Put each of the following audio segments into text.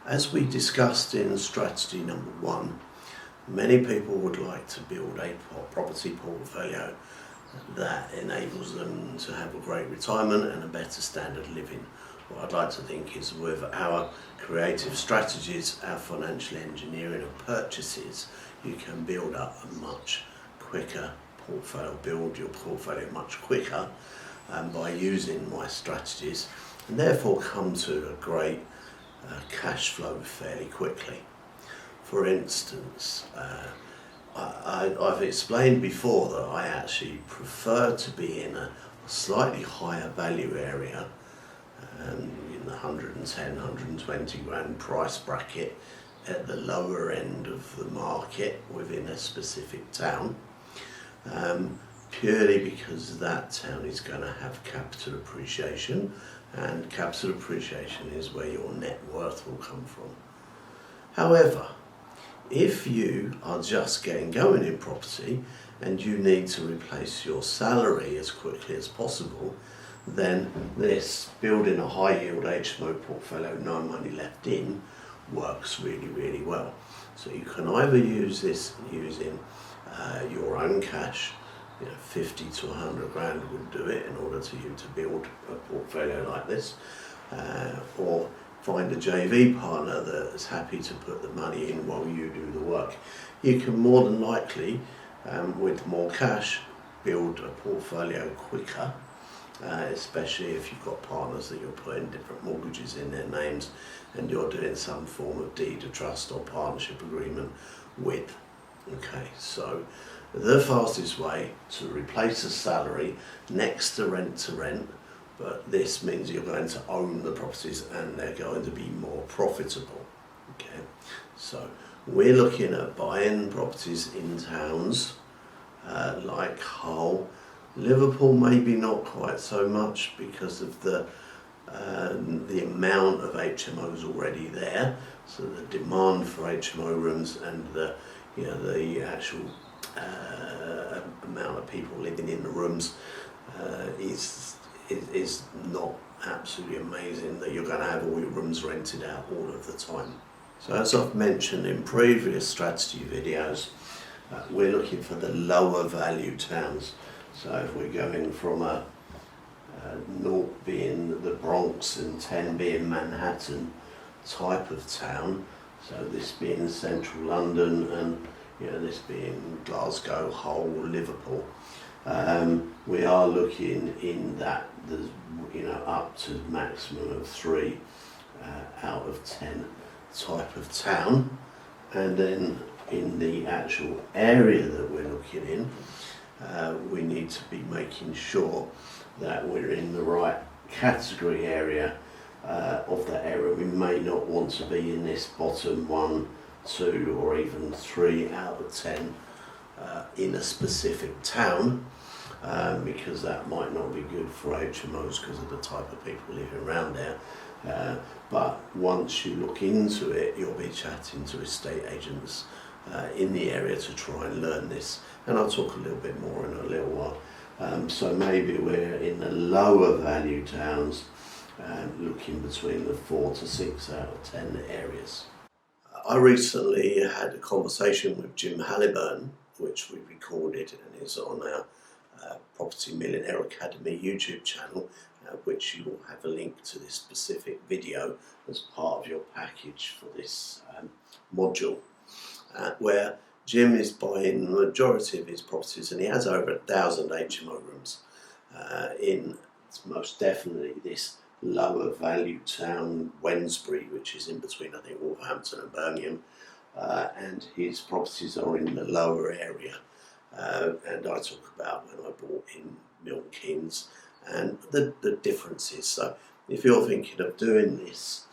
As we discussed in strategy number 1, many people would like to build a property portfolio that enables them to have a great retirement and a better standard of living. What I'd like to think is with our creative strategies, our financial engineering of purchases, you can build up a much quicker portfolio, build your portfolio much quicker by using my strategies, and therefore come to a great cash flow fairly quickly. For instance, I've explained before that I actually prefer to be in a slightly higher value area, in the 110, 120 grand price bracket at the lower end of the market within a specific town, purely because that town is going to have capital appreciation, and capital appreciation is where your net worth will come from. However, if you are just getting going in property and you need to replace your salary as quickly as possible, then this building a high yield HMO portfolio, no money left in, works really well. So you can either use this using your own cash, 50 to 100 grand would do it in order to you to build a portfolio like this, or find a JV partner that is happy to put the money in while you do the work. You can more than likely, with more cash, build a portfolio quicker, especially if you've got partners that you're putting different mortgages in their names and you're doing some form of deed of trust or partnership agreement with. Okay, so the fastest way to replace a salary next to rent, but this means you're going to own the properties and they're going to be more profitable. Okay, so we're looking at buying properties in towns like Hull. Liverpool maybe not quite so much because of the amount of HMOs already there. So the demand for HMO rooms and the actual amount of people living in the rooms is not absolutely amazing that you're going to have all your rooms rented out all of the time. So as I've mentioned in previous strategy videos, we're looking for the lower value towns. So if we're going from a 0 being the Bronx and 10 being Manhattan type of town, so this being central London and this being Glasgow, Hull, Liverpool, we are looking in that there's up to maximum of 3 out of 10 type of town. And then in the actual area that we're looking in, we need to be making sure that we're in the right category area of that area. We may not want to be in this bottom 1, 2 or even 3 out of 10 in a specific town, because that might not be good for HMOs because of the type of people living around there. But once you look into it, you'll be chatting to estate agents in the area to try and learn this, and I'll talk a little bit more in a little while. So maybe we're in the lower value towns, looking between the 4 to 6 out of 10 areas. I recently had a conversation with Jim Halliburton, which we recorded and is on our Property Millionaire Academy YouTube channel, which you will have a link to this specific video as part of your package for this module, where Jim is buying the majority of his properties, and he has over 1,000 HMO rooms in most definitely this lower value town, Wednesbury, which is in between I think Wolverhampton and Birmingham, and his properties are in the lower area, and I talk about when I bought in Milton Keynes and the differences. So if you're thinking of doing this,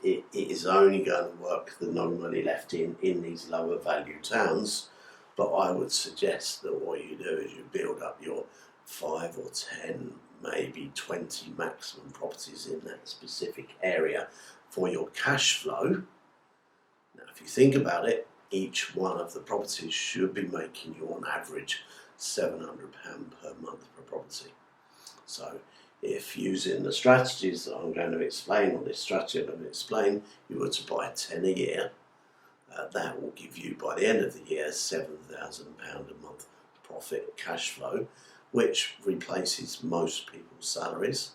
it is only going to work the no money left in these lower value towns, but I would suggest that what you do is you build up your 5 or 10, maybe 20 maximum properties in that specific area for your cash flow. Now if you think about it, each one of the properties should be making you on average £700 per month per property. So If using the strategies that I'm going to explain, or this strategy I'm going to explain, you were to buy 10 a year, that will give you, by the end of the year, £7,000 a month profit cash flow, which replaces most people's salaries.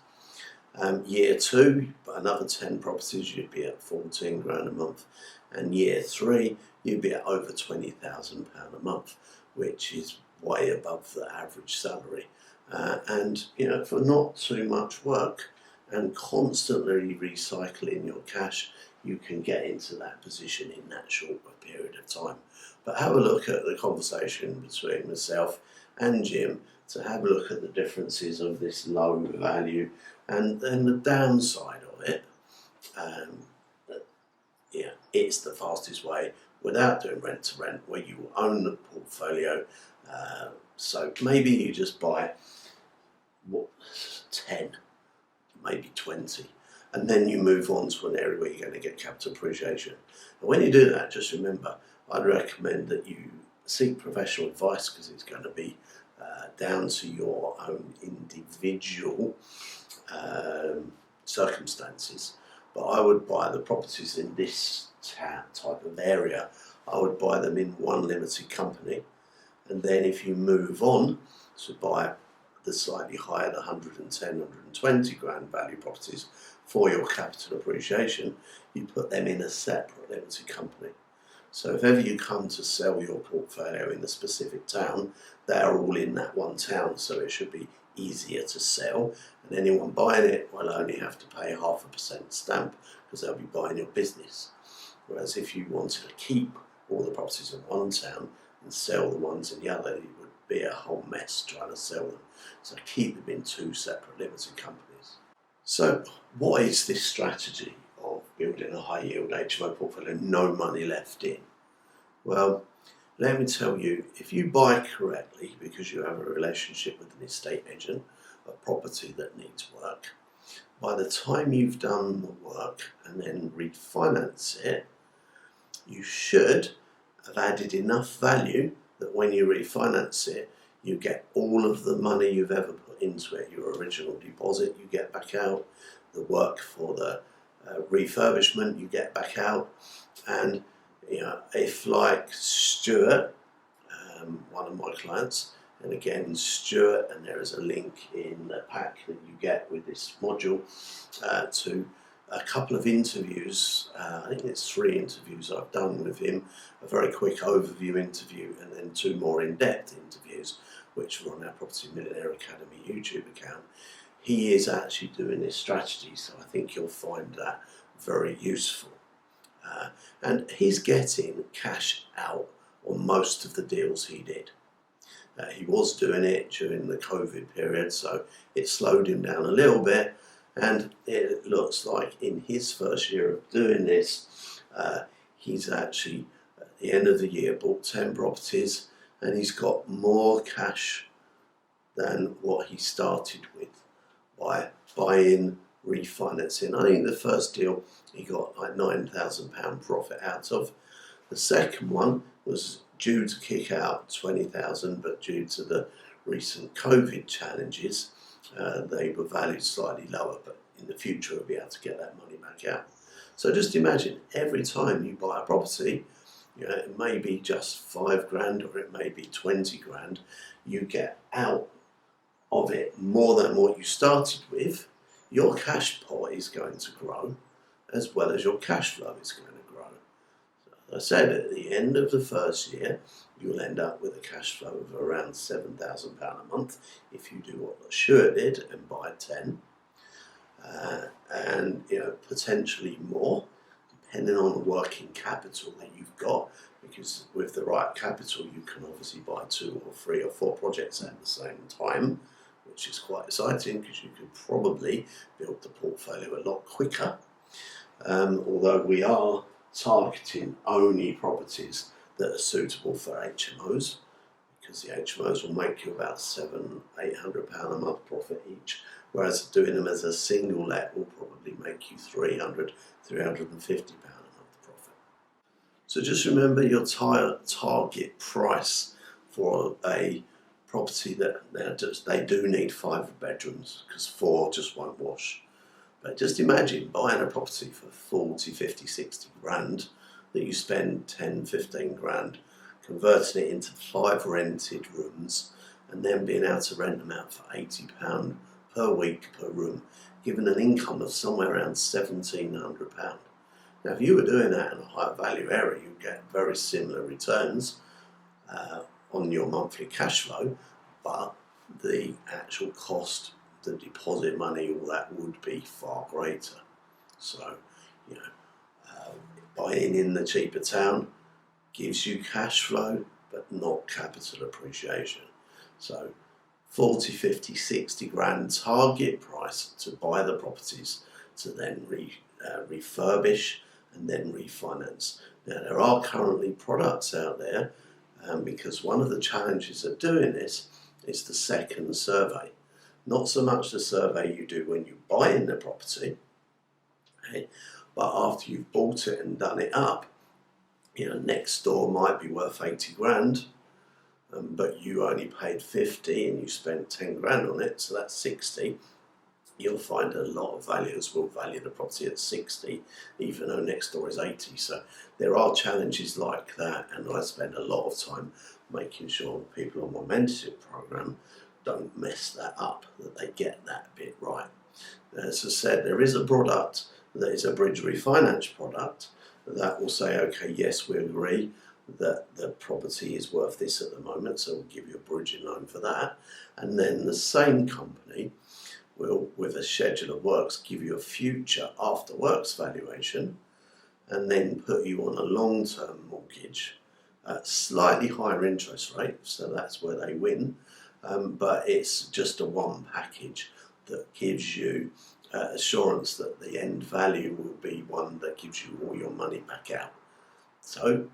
Year 2, another 10 properties, you'd be at 14 grand a month. And year 3, you'd be at over £20,000 a month, which is way above the average salary. And for not too much work and constantly recycling your cash, you can get into that position in that short period of time. But have a look at the conversation between myself and Jim to have a look at the differences of this low value and then the downside of it. It's the fastest way without doing rent to rent, where you own the portfolio. So maybe you just buy 10, maybe 20, and then you move on to an area where you're going to get capital appreciation. And when you do that, just remember, I'd recommend that you seek professional advice, because it's going to be down to your own individual circumstances. But I would buy the properties in this type of area, I would buy them in one limited company, and then if you move on to buy the slightly higher, the 110, 120 grand value properties for your capital appreciation, you put them in a separate limited company. So if ever you come to sell your portfolio in a specific town, they're all in that one town, so it should be easier to sell, and anyone buying it will only have to pay 0.5% stamp, because they'll be buying your business. Whereas if you wanted to keep all the properties in one town and sell the ones in the other, it would be a whole mess trying to sell them. So keep them in 2 separate limited companies. So what is this strategy of building a high yield HMO portfolio, no money left in? Well, let me tell you, if you buy correctly, because you have a relationship with an estate agent, a property that needs work, by the time you've done the work and then refinance it, you should have added enough value that when you refinance it, you get all of the money you've ever put into it. Your original deposit you get back out, the work for the refurbishment you get back out, and if, like Stuart, one of my clients, and again Stuart, and there is a link in the pack that you get with this module to a couple of interviews. I think it's 3 interviews I've done with him, a very quick overview interview, and then 2 more in-depth interviews, which are on our Property Millionaire Academy YouTube account. He is actually doing this strategy, so I think you'll find that very useful. And he's getting cash out on most of the deals he did. He was doing it during the COVID period, so it slowed him down a little bit, and it looks like in his first year of doing this, he's actually, at the end of the year, bought 10 properties, and he's got more cash than what he started with by buying, refinancing. I think the first deal he got like £9,000 profit out of. The second one was due to kick out 20,000, but due to the recent COVID challenges, they were valued slightly lower, but in the future we'll be able to get that money back out. So just imagine, every time you buy a property, it may be just 5 grand or it may be 20 grand, you get out of it more than what you started with. Your cash pot is going to grow, as well as your cash flow is going to grow. So as I said, at the end of the first year, you'll end up with a cash flow of around £7,000 a month if you do what Stuart did and buy 10, and potentially more, depending on the working capital that you've got. Because with the right capital, you can obviously buy 2 or 3 or 4 projects at the same time, which is quite exciting, because you could probably build the portfolio a lot quicker. Although we are targeting only properties that are suitable for HMOs, because the HMOs will make you about £700-800 a month profit each, whereas doing them as a single let will probably make you £300-350 a month profit. So just remember your target price for a property that they do need 5 bedrooms because 4 just won't wash. But just imagine buying a property for 40, 50, 60 grand that you spend 10, 15 grand, converting it into 5 rented rooms and then being able to rent them out for £80 per week per room, giving an income of somewhere around £1,700. Now, if you were doing that in a high value area, you'd get very similar returns on your monthly cash flow, but the actual cost, the deposit money, all that would be far greater. So, buying in the cheaper town gives you cash flow, but not capital appreciation. So 40, 50, 60 grand target price to buy the properties to then refurbish and then refinance. Now, there are currently products out there because one of the challenges of doing this is the second survey. Not so much the survey you do when you buy in the property, okay, but after you've bought it and done it up. Next door might be worth 80 grand, but you only paid 50 and you spent 10 grand on it, so that's 60. You'll find a lot of valuers will value the property at 60, even though next door is 80. So there are challenges like that, and I spend a lot of time making sure people on my mentorship program don't mess that up, that they get that bit right. As I said, there is a product that is a bridge refinance product that will say, okay, yes, we agree that the property is worth this at the moment, so we'll give you a bridging loan for that. And then the same company will, with a schedule of works, give you a future after works valuation and then put you on a long-term mortgage at slightly higher interest rate, so that's where they win. But it's just a one package that gives you assurance that the end value will be one that gives you all your money back out. So,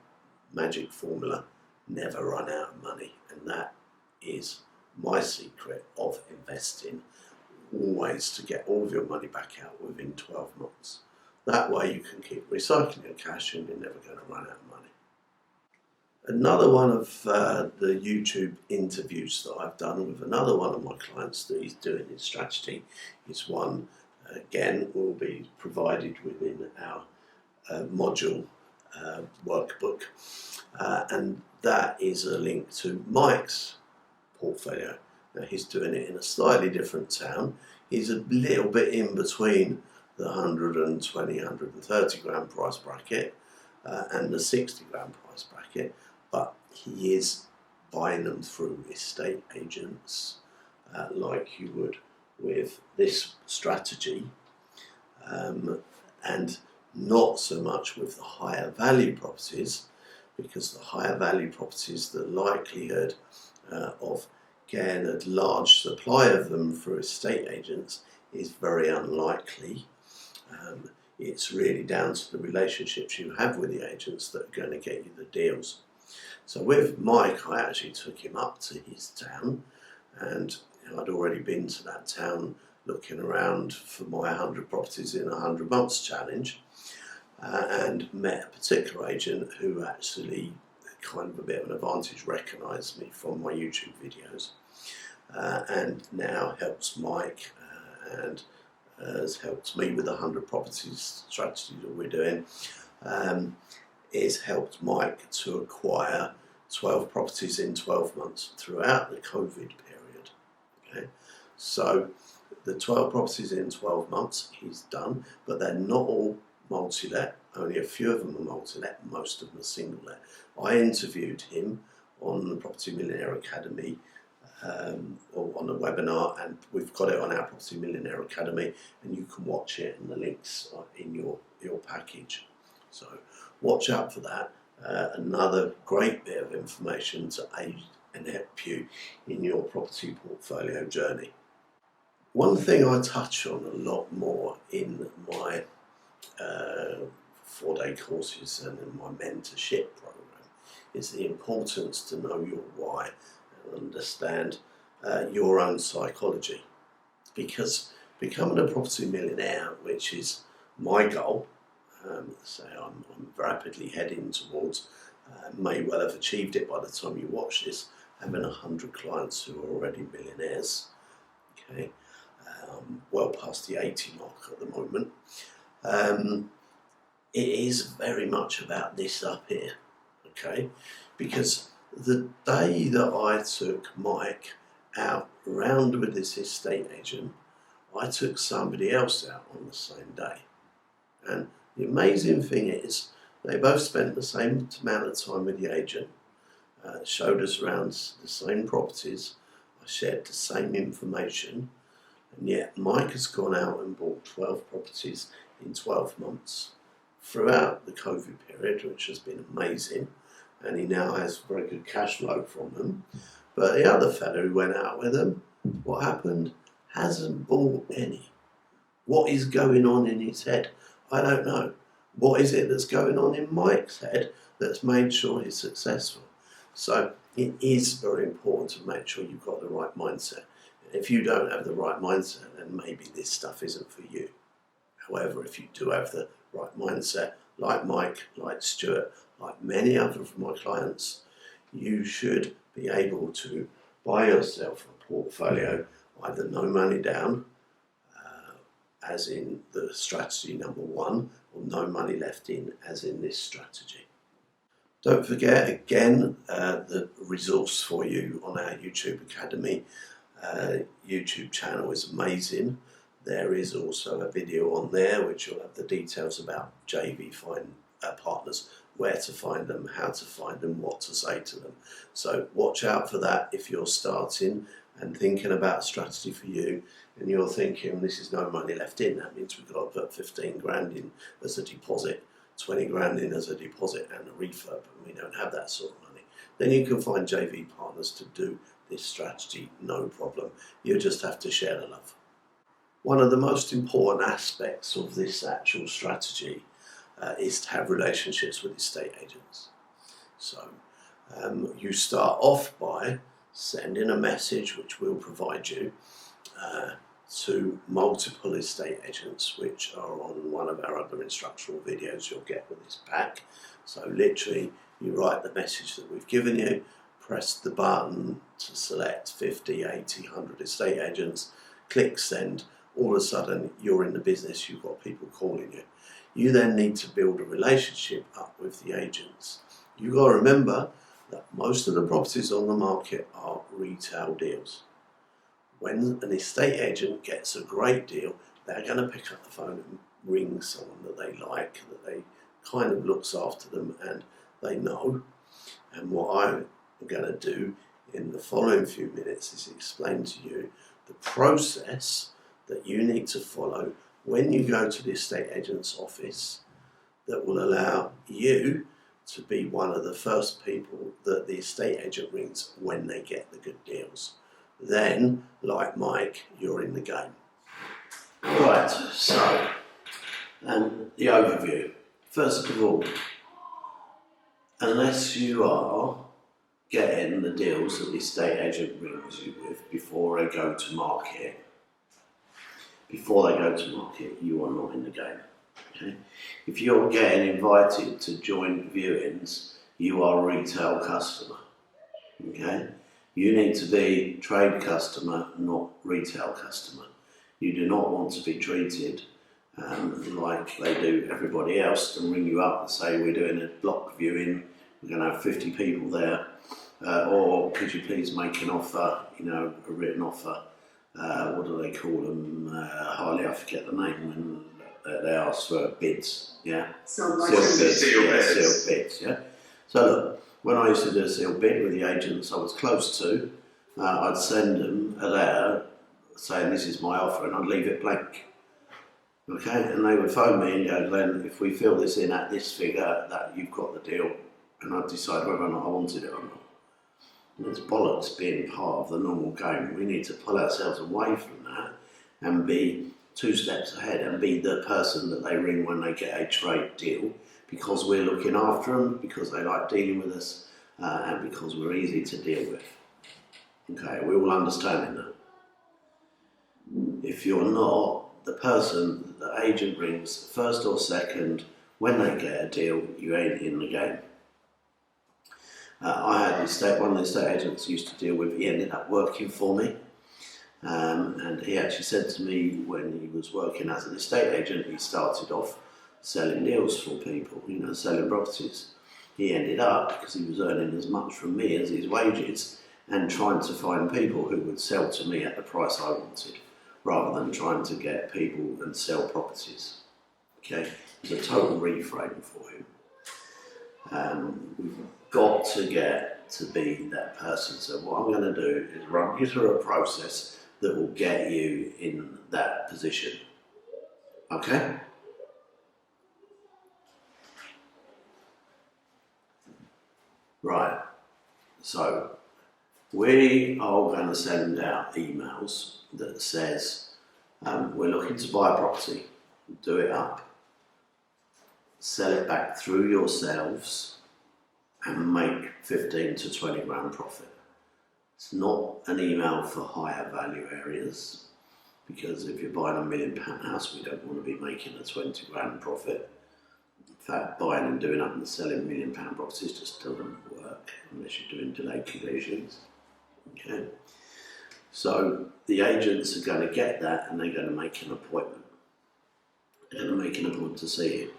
magic formula, never run out of money, and that is my secret of investing, always to get all of your money back out within 12 months. That way you can keep recycling your cash and you're never going to run out of money. Another one of the YouTube interviews that I've done with another one of my clients that he's doing in Stratagy is one, again, will be provided within our module workbook, and that is a link to Mike's portfolio. Now, he's doing it in a slightly different town. He's a little bit in between the 120, 130 grand price bracket and the 60 grand price bracket, but he is buying them through estate agents like you would with this strategy, and not so much with the higher value properties, because the higher value properties, the likelihood of getting a large supply of them through estate agents is very unlikely. It's really down to the relationships you have with the agents that are going to get you the deals. So with Mike, I actually took him up to his town, and I'd already been to that town looking around for my 100 properties in 100 months challenge, and met a particular agent who actually, kind of a bit of an advantage, recognised me from my YouTube videos, and now helps Mike and has helped me with the 100 properties strategy that we're doing. It's helped Mike to acquire 12 properties in 12 months throughout the COVID period. Okay, so the 12 properties in 12 months he's done, but they're not all multi-let. Only a few of them are multi-let, most of them are single-let. I interviewed him on the Property Millionaire Academy, or on a webinar, and we've got it on our Property Millionaire Academy, and you can watch it, and the links are in your package. So watch out for that. Another great bit of information to aid and help you in your property portfolio journey. One thing I touch on a lot more in my 4-day courses and in my mentorship program is the importance to know your why and understand your own psychology, because becoming a property millionaire, which is my goal, so I'm rapidly heading towards, may well have achieved it by the time you watch this, having 100 clients who are already millionaires. Okay, well past the 80 mark at the moment. It is very much about this up here, okay? Because the day that I took Mike out round with this estate agent, I took somebody else out on the same day. And the amazing thing is, they both spent the same amount of time with the agent, showed us around the same properties, I shared the same information, and yet Mike has gone out and bought 12 properties in 12 months throughout the COVID period, which has been amazing, and he now has very good cash flow from them. But the other fellow who went out with them, what happened? Hasn't bought any. What is going on in his head? I don't know. What is it that's going on in Mike's head that's made sure he's successful? So it is very important to make sure you've got the right mindset. If you don't have the right mindset, then maybe this stuff isn't for you. However, if you do have the right mindset, like Mike, like Stuart, like many other of my clients, you should be able to buy yourself a portfolio, either no money down, as in the strategy number 1, or no money left in, as in this strategy. Don't forget, again, the resource for you on our YouTube Academy YouTube channel is amazing. There is also a video on there which will have the details about JV partners, where to find them, how to find them, what to say to them. So watch out for that if you're starting and thinking about strategy for you, and you're thinking this is no money left in. That means we've got to put 15 grand in as a deposit, 20 grand in as a deposit and a refurb, and we don't have that sort of money. Then you can find JV partners to do this strategy, no problem. You just have to share the love. One of the most important aspects of this actual strategy is to have relationships with estate agents. So you start off by sending a message, which we'll provide you, to multiple estate agents, which are on one of our other instructional videos you'll get with this pack. So literally, you write the message that we've given you, press the button to select 50, 80, 100 estate agents, click send. All of a sudden you're in the business, you've got people calling you. You then need to build a relationship up with the agents. You've got to remember that most of the properties on the market are retail deals. When an estate agent gets a great deal, they're going to pick up the phone and ring someone that they like, that they kind of looks after them and they know. And what I'm going to do in the following few minutes is explain to you the process that you need to follow when you go to the estate agent's office that will allow you to be one of the first people that the estate agent rings when they get the good deals. Then, like Mike, you're in the game. Right, so, and the overview. First of all, unless you are getting the deals that the estate agent rings you with before they go to market, you are not in the game. Okay? If you're getting invited to joint viewings, you are a retail customer. Okay? You need to be trade customer, not retail customer. You do not want to be treated like they do everybody else and ring you up and say we're doing a block viewing, we're going to have 50 people there, or could you please make an offer, a written offer. What do they call them? Hardly, I forget the name when they ask for bids. Yeah, sealed bids. Yeah. So look, when I used to do a sealed bid with the agents I was close to, I'd send them a letter saying this is my offer, and I'd leave it blank. Okay, and they would phone me and go, Glenn, if we fill this in at this figure, that you've got the deal, and I'd decide whether or not I wanted it or not. It's bollocks being part of the normal game. We need to pull ourselves away from that and be 2 steps ahead and be the person that they ring when they get a trade deal, because we're looking after them, because they like dealing with us, and because we're easy to deal with. Okay, we're all understanding that. If you're not, the person that the agent rings first or second when they get a deal, you ain't in the game. I had one of the estate agents I used to deal with, he ended up working for me. And he actually said to me when he was working as an estate agent, he started off selling deals for people, selling properties. He ended up, because he was earning as much from me as his wages, and trying to find people who would sell to me at the price I wanted, rather than trying to get people and sell properties. Okay, it was a total reframe for him. We've got to get to be that person. So what I'm going to do is run you through a process that will get you in that position. Okay? Right. So we are going to send out emails that says we're looking to buy a property, do it up, sell it back through yourselves, and make 15 to 20 grand profit. It's not an email for higher value areas, because if you're buying £1 million house, we don't want to be making a 20 grand profit. In fact, buying and doing up and selling £1 million properties just doesn't work unless you're doing delayed completions. Okay, so the agents are going to get that, and they're going to make an appointment. They're going to make an appointment to see you.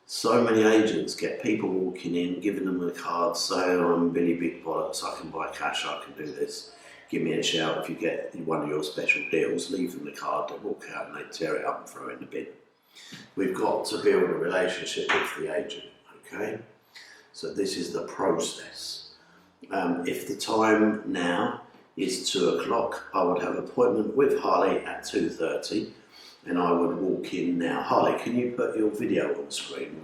So many agents get people walking in, giving them a card, saying, I'm Billy Big Bollocks, I can buy cash, I can do this. Give me a shout if you get one of your special deals. Leave them the card, they walk out and they tear it up and throw it in the bin. We've got to build a relationship with the agent, okay? So this is the process. If the time now is 2 o'clock, I would have an appointment with Harley at 2:30. And I would walk in now. Harley, can you put your video on screen?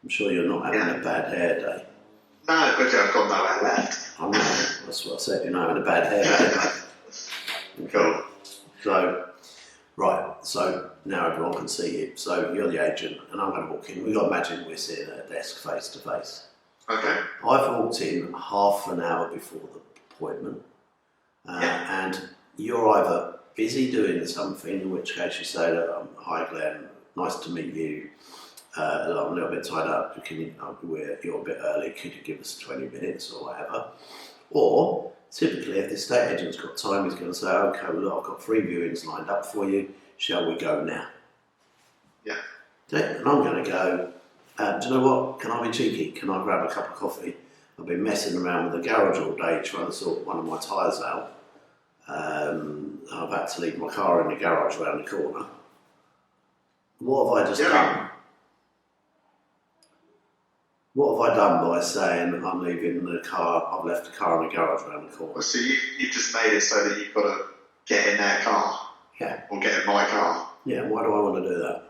I'm sure you're not having a bad hair day. No, but I've got no hair left. I know, that's what I said, you're not having a bad hair day. Cool. So, right, so now everyone can see you. So you're the agent, and I'm going to walk in. We've got to imagine we're sitting at a desk face to face. Okay. I've walked in half an hour before the appointment, and you're either busy doing something, in which case you say, hi Glenn, nice to meet you, I'm a little bit tied up, you're a bit early, could you give us 20 minutes or whatever? Or typically if the estate agent's got time, he's going to say, okay, well look, I've got 3 viewings lined up for you, shall we go now? Yeah. Okay, and I'm going to go, do you know what, can I be cheeky, can I grab a cup of coffee? I've been messing around with the garage all day trying to sort one of my tyres out. I've had to leave my car in the garage around the corner. What have I just done? What have I done by saying I'm leaving the car, I've left the car in the garage around the corner? Well, so you've just made it so that you've got to get in their car. Yeah. Or get in my car. Yeah, why do I want to do that?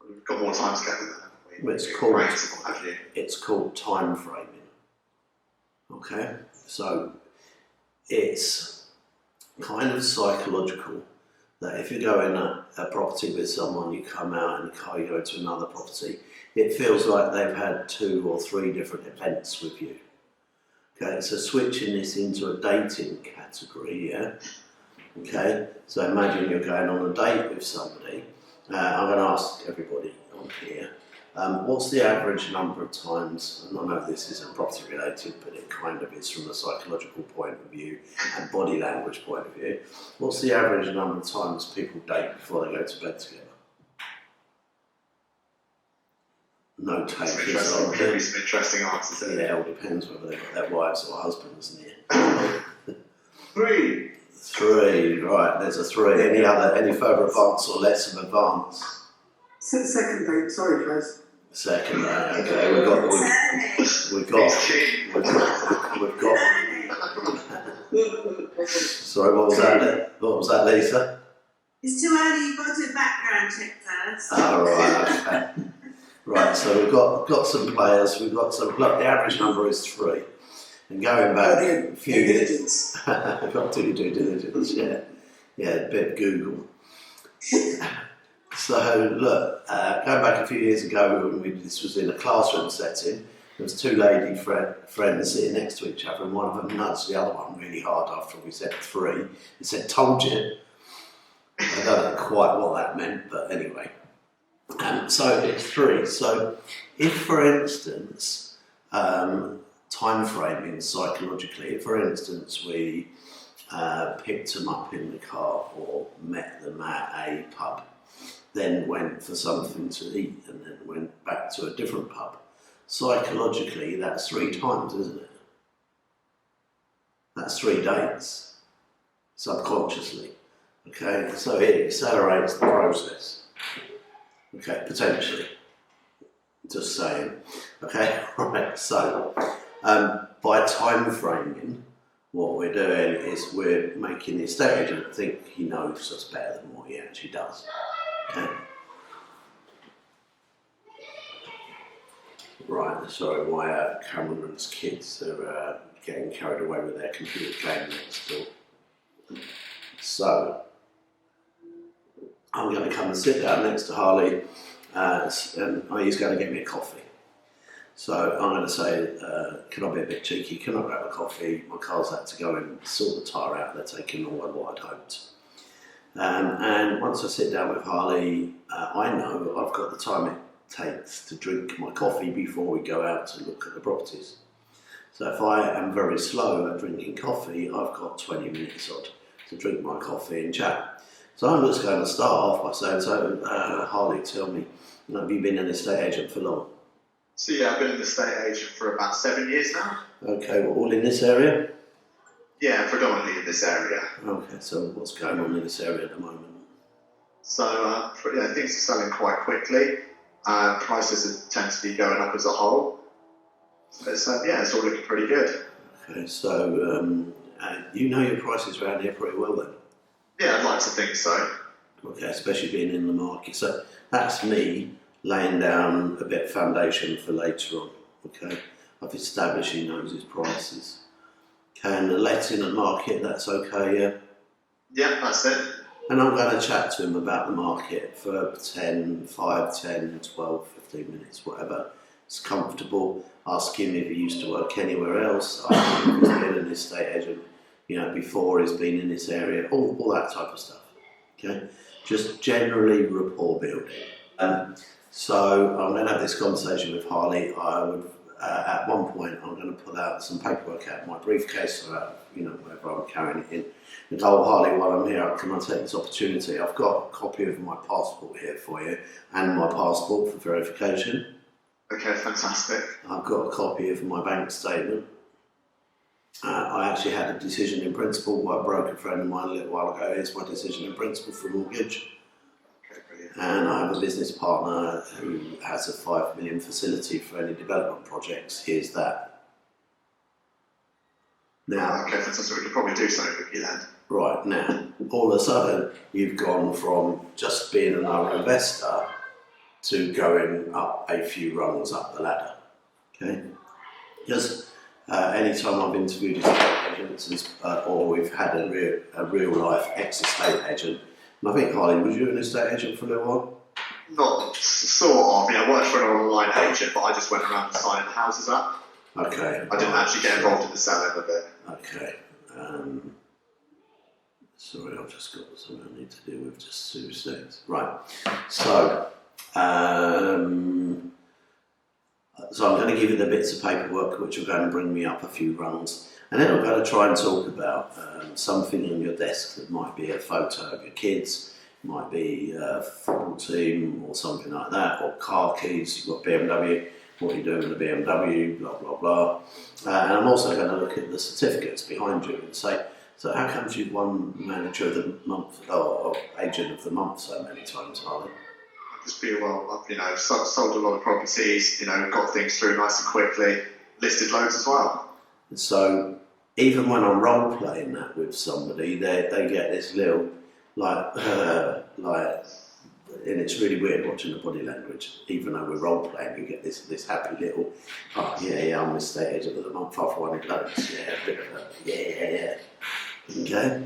We've got more time together than Well, it's called time framing. Okay? So it's kind of psychological that if you go in a property with someone, you come out in the car, you go to another property, it feels like they've had 2 or 3 different events with you. Okay, so switching this into a dating category, yeah? Okay, so imagine you're going on a date with somebody. I'm going to ask everybody on here, what's the average number of times, and I know this isn't property related, but it kind of is from a psychological point of view and body language point of view, what's the average number of times people date before they go to bed together? No takers on Could be some interesting answers there. Yeah, it all depends whether they've got their wives or husbands near. 3. 3, right, there's a 3. Any further advance or less of advance? Second date, sorry guys. Second date, okay, we've got sorry, what was that, Lisa? It's too early, you've got to do a background check first. Oh, right, okay. Right, so we've got some players, look, the average number is 3. And going back a few years, I've got to do due diligence, yeah, a bit of Google. So look, going back a few years ago, when this was in a classroom setting, there was 2 lady friends sitting next to each other, and one of them nudged the other one really hard after we said 3. He said, told you. I don't know quite what that meant, but anyway. So it's 3. So if, for instance, time framing psychologically. For instance, we picked them up in the car or met them at a pub, then went for something to eat and then went back to a different pub. Psychologically, that's 3 times, isn't it? That's 3 dates, subconsciously. Okay, so it accelerates the process. Okay, potentially. Just saying. Okay, right. So, by time framing, what we're doing is we're making the estate agent think he knows us better than what he actually does. Okay. Right. Sorry, my cameraman's kids are getting carried away with their computer game next door. So, I'm going to come and sit down next to Harley, and he's going to get me a coffee. So I'm going to say, can I be a bit cheeky? Can I grab a coffee? My car's had to go and sort the tyre out. They're taking longer than what I'd hoped. And once I sit down with Harley, I know I've got the time it takes to drink my coffee before we go out to look at the properties. So if I am very slow at drinking coffee, I've got 20 minutes odd to drink my coffee and chat. So I'm just going to start off by saying, Harley, tell me, have you been an estate agent for long? So yeah, I've been an estate agent for about 7 years now. Okay, well, all in this area? Yeah, predominantly in this area. Okay, so what's going on in this area at the moment? So things are selling quite quickly. Prices tend to be going up as a whole. It's all looking pretty good. Okay, so you know your prices around here pretty well then? Yeah, I'd like to think so. Okay, especially being in the market. So that's me laying down a bit of foundation for later on. Okay, I've established he knows his prices. Can the letting and market, that's okay, yeah? Yeah, that's it. And I'm going to chat to him about the market for 5, 10, 12, 15 minutes, whatever. It's comfortable. Ask him if he used to work anywhere else. Ask him if he's been an estate agent, before he's been in this area, all that type of stuff. Okay, just generally rapport building. So I'm going to have this conversation with Harley. I would, at one point, I'm going to pull out some paperwork out of my briefcase, or out, wherever I'm carrying it in, and go, Harley, while I'm here, can I take this opportunity? I've got a copy of my passport here for you, and my passport for verification. Okay, fantastic. I've got a copy of my bank statement. I actually had a decision in principle by a broker friend of mine a little while ago. Here's my decision in principle for a mortgage. Okay, brilliant. And I have a business partner who has a 5 million facility for any development projects. Here's that. Now, okay, fantastic. We could probably do something with you then. Right, now, all of a sudden, you've gone from just being another investor to going up a few rungs up the ladder. Okay? Because anytime I've interviewed estate agents or we've had a real life ex-estate agent, and I think, Harley, was you an estate agent for a little while? Not sort of. I worked for an online agent, but I just went around signing the houses up. Okay. I didn't actually get involved in the selling of it. Okay. Sorry, I've just got something I need to deal with, just 2 seconds. Right. So I'm going to give you the bits of paperwork which are going to bring me up a few rungs, and then I'm going to try and talk about something on your desk that might be a photo of your kids, might be a football team or something like that, or car keys. You've got BMW, what are you doing with the BMW, blah blah blah. And I'm also going to look at the certificates behind you and say, so how comes you've won Manager of the Month or Agent of the Month so many times, Harley? Just be sold a lot of properties, got things through nice and quickly, listed loads as well. And so even when I'm role playing that with somebody, they get this little and it's really weird watching the body language. Even though we're role playing, you get this happy little, I'm the estate agent of the month. I've won it loads. Yeah, a bit of a yeah. Okay.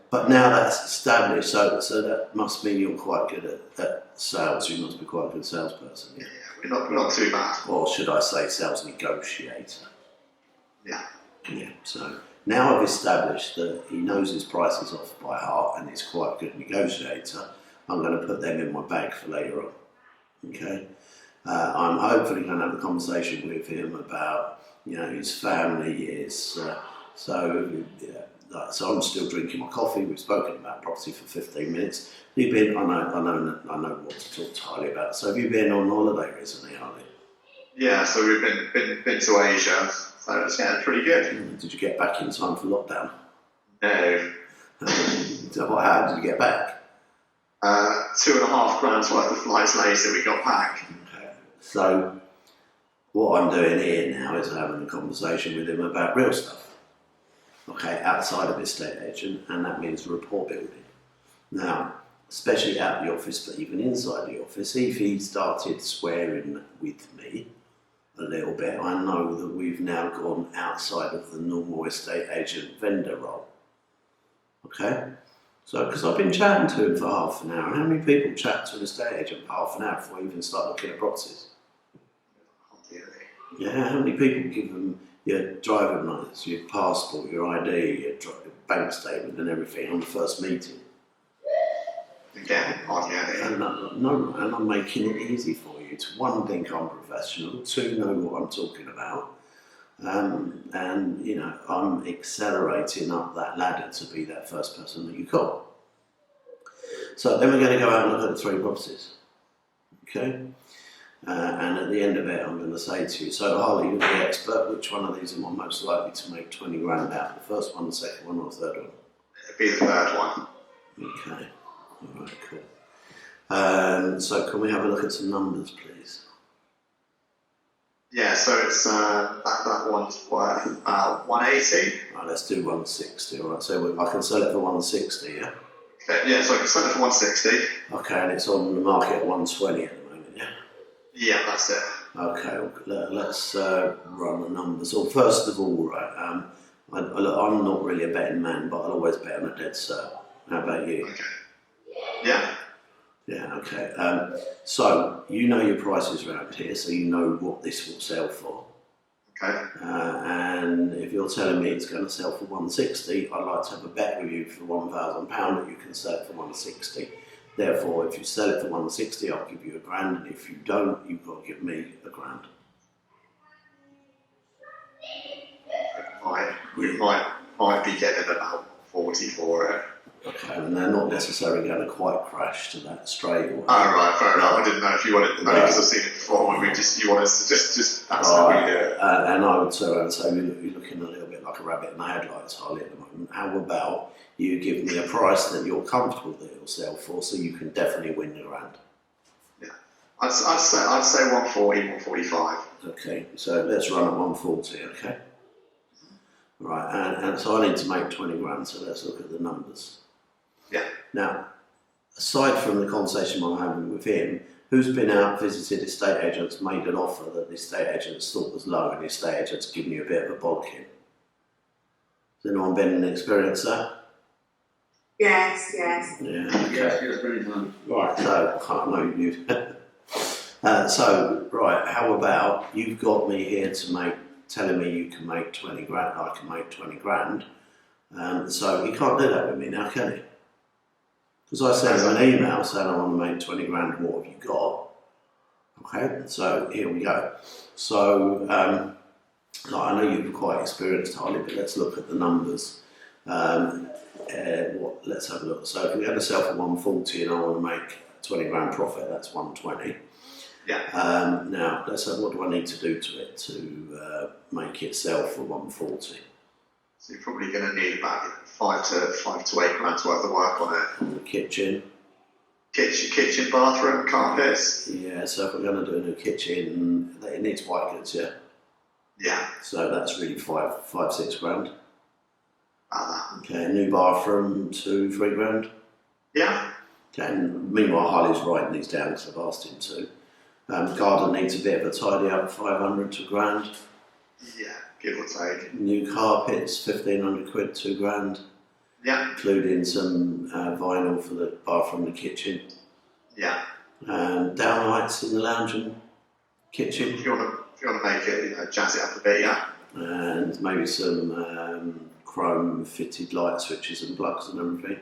But now that's established, so that must mean you're quite good at sales. You must be quite a good salesperson. Yeah, we're not too bad. Or should I say sales negotiator? Yeah. Yeah, so now I've established that he knows his prices off by heart and he's quite a good negotiator. I'm going to put them in my bag for later on. Okay. I'm hopefully going to have a conversation with him about, his family, so I'm still drinking my coffee. We've spoken about property for 15 minutes. You've been, I know what to talk to Harley about. So have you been on holiday recently, Harley? Yeah, so we've been to Asia, so it's pretty good. Did you get back in time for lockdown? No. How did you get back? £2.5 grand's worth of flights later, we got back. Okay. So what I'm doing here now is having a conversation with him about real stuff. Okay, outside of estate agent, and that means rapport building. Now, especially out the office, but even inside the office, if he started swearing with me a little bit, I know that we've now gone outside of the normal estate agent vendor role. Okay? So, because I've been chatting to him for half an hour. How many people chat to an estate agent for half an hour before you even start looking at properties? Yeah, how many people give them your driving license, your passport, your ID, your bank statement and everything on the first meeting? Again, hardly any. And I'm making it easy for you to, one, think I'm professional, two, know what I'm talking about, and I'm accelerating up that ladder to be that first person that you call. So then we're going to go out and look at the 3 properties, okay? And at the end of it, I'm going to say to you, so Harley, you're the expert, which one of these am I most likely to make 20 grand out? The first one, the second one, or the third one? It'd be the third one. Okay, all right, cool. So can we have a look at some numbers, please? Yeah, so it's that one's worth 180. Right, let's do 160, all right, so I can sell it for 160, yeah? Okay, yeah, so I can sell it for 160. Okay, and it's on the market at 120 at the moment, yeah? Yeah, that's it. Okay, well, let's run the numbers. Well, first of all, right, I'm not really a betting man, but I'll always bet on a dead cert. How about you? Okay. Yeah. Yeah, okay. So, you know your prices around here, so you know what this will sell for. Okay. And if you're telling me it's going to sell for 160, I'd like to have a bet with you for £1,000 that you can sell it for 160. Therefore, if you sell it for 160, I'll give you £1,000, and if you don't, you've got to give me £1,000. We might be getting about 40 for it. Okay, and they're not necessarily going to quite crash to that straight away. Oh, right, fair enough. I didn't know if you wanted to know because I've seen it before. And you want us to just that's how we do it. And I would say you're looking a little bit like a rabbit in the headlights, Harley, at the moment. How about you give me a price that you're comfortable that it'll sell for, so you can definitely win the grand? Yeah, I'd say 140, 145. Okay, so let's run at 140. Okay. Right, and so I need to make 20 grand. So let's look at the numbers. Yeah. Now, aside from the conversation I'm having with him, who's been out, visited estate agents, made an offer that the estate agents thought was low, and the estate agents given you a bit of a bollocking? Has anyone been and experienced that? Yes. Yeah. Okay. Yes, very much. Right. So I can't know you. So right, how about you've got me here telling me you can make 20 grand. I can make 20 grand. So you can't do that with me now, can you? Because I sent him an email saying I want to make 20 grand. What have you got? Okay, so here we go. So I know you're quite experienced, Harley, but let's look at the numbers. Let's have a look. So if we're going to sell for 140 and I want to make 20 grand profit, that's 120. Yeah. Now, let's have, what do I need to do to it to make it sell for 140? So you're probably going to need about 5 to 8 grand's worth of work on it. On the kitchen. Kitchen, bathroom, carpets. Yeah, so if we're going to do a new kitchen, it needs white goods, yeah? Yeah. So that's really 5-6 grand. About Okay, a new bathroom, 2-3 grand. that. Yeah. Okay, and meanwhile, Harley's writing these down because I've asked him to. Garden needs a bit of a tidy up, 500 to grand. Yeah, give or take. New carpets, 1,500 quid, 2 grand. Yeah. Including some vinyl for the bathroom and the kitchen. Yeah. Downlights in the lounge and kitchen. If you want to make it, jazz it up a bit, yeah. And maybe some chrome fitted light switches and plugs and everything.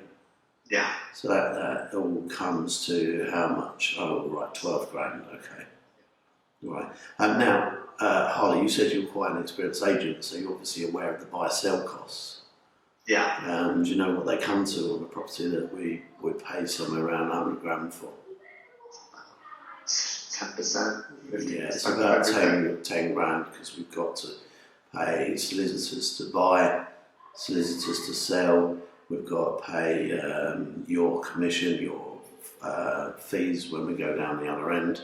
Yeah. So that all comes to how much? Oh, right, 12 grand, okay. Right. Now, Harley, you said you're quite an experienced agent, so you're obviously aware of the buy-sell costs. Yeah. Do you know what they come to on a property that we would pay somewhere around 100 grand for? 10%. Yeah, it's about 10 grand, because we've got to pay solicitors to buy, solicitors to sell. We've got to pay your commission, your fees when we go down the other end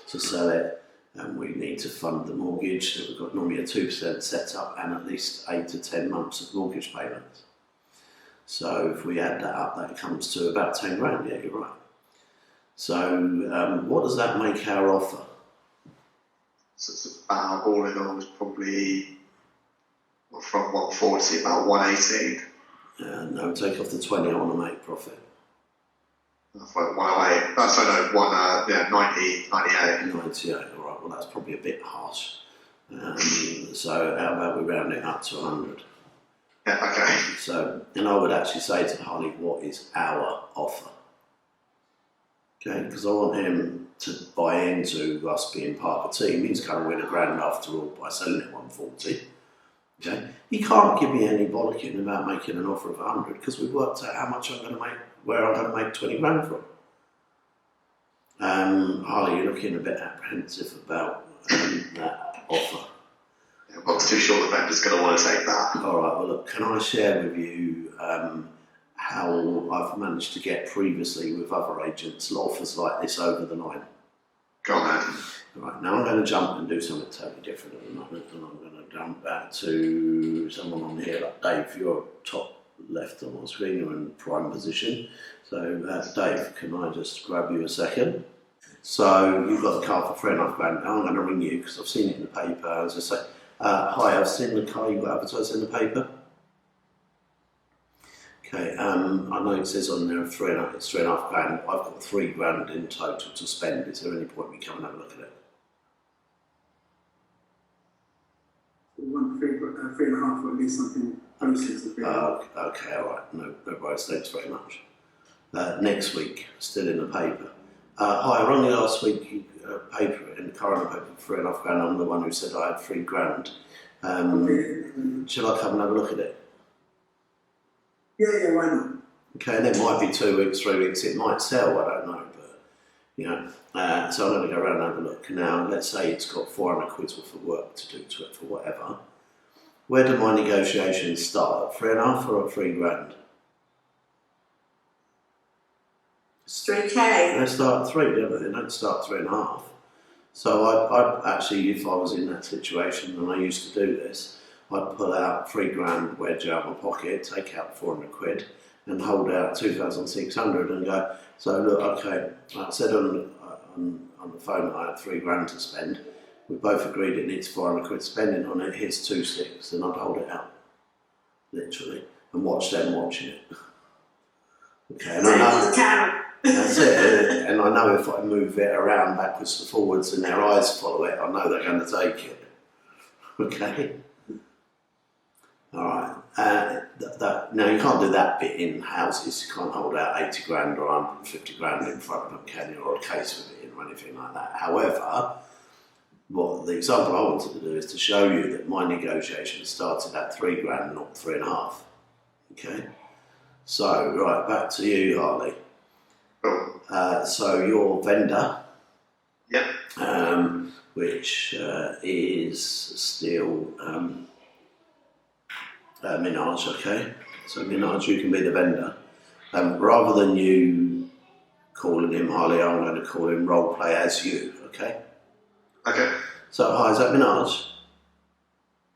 to sell it. And we need to fund the mortgage. So we've got normally a 2% set up and at least 8 to 10 months of mortgage payments. So if we add that up, that comes to about 10 grand. Yeah, you're right. So what does that make our offer? So it's about, all in all, it's probably from 140, about 118. No, take off the 20, I want to make profit. 108. Oh, sorry, no, 90, 98. 98, all right, well that's probably a bit harsh. So how about we round it up to 100? Yeah, okay. So, and I would actually say to Harley, what is our offer? Okay, because I want him to buy into us being part of the team. He's going to win £1 grand after all by selling it 140. Okay, he can't give me any bollocking about making an offer of 100 because we've worked out how much I'm going to make, where I'm going to make 20 grand from. Harley, you're looking a bit apprehensive about that offer. Yeah, I'm not too sure the vendor's going to want to take that. All right, well look, can I share with you how I've managed to get previously with other agents offers like this over the line? Go on then. Right, now I'm going to jump and do something totally different at the moment, and I'm going to jump back to someone on here, like Dave. You're top left on my screen, you're in prime position. So Dave, can I just grab you a second? So you've got the car for £3.5 grand. Now I'm going to ring you because I've seen it in the paper. As I say, hi, I've seen the car you got advertised in the paper. Okay, I know it says on there it's £3.5 grand. I've got £3 grand in total to spend. Is there any point me coming and have a look at it? Three and a half, or at least something closer to 3. Okay, all right. No worries. Thanks very much. Next week, still in the paper. Hi, I rang you last week. Paper in the car in the paper for £3.5 grand. I'm the one who said I had £3 grand. Shall I come and have a look at it? Yeah, why not? Okay, and it might be 2 weeks, 3 weeks. It might sell. I don't know, but you know. So I'm going to go around and have a look. Now, let's say it's got 400 quid's worth of work to do to it for whatever. Where do my negotiations start? At 3.5 or at £3 grand? 3K. They start at 3, don't they? They don't start at 3.5. So I'd actually, if I was in that situation and I used to do this, I'd pull out £3 grand wedge out of my pocket, take out 400 quid, and hold out 2,600 and go. So look, okay, I said on the phone that I had £3 grand to spend. We both agreed it needs 400 quid spending on it. Here's 2,600, and I'd hold it out, literally, and watch them watching it. Okay, and I know that's it. And I know if I move it around backwards and forwards, and their eyes follow it, I know they're going to take it. Okay. All right. Now you can't do that bit in houses. You can't hold out 80 grand or 150 grand in front of them, can you, or a case with it in or anything like that. However, what the example I wanted to do is to show you that my negotiation started at £3 grand, not 3.5. Okay. So right, back to you, Harley. So your vendor, Yeah. which is still Minaj, okay? So Minaj, you can be the vendor. Rather than you calling him Harley, I'm going to call him role play as you, okay? Okay. So hi, is that Minaj?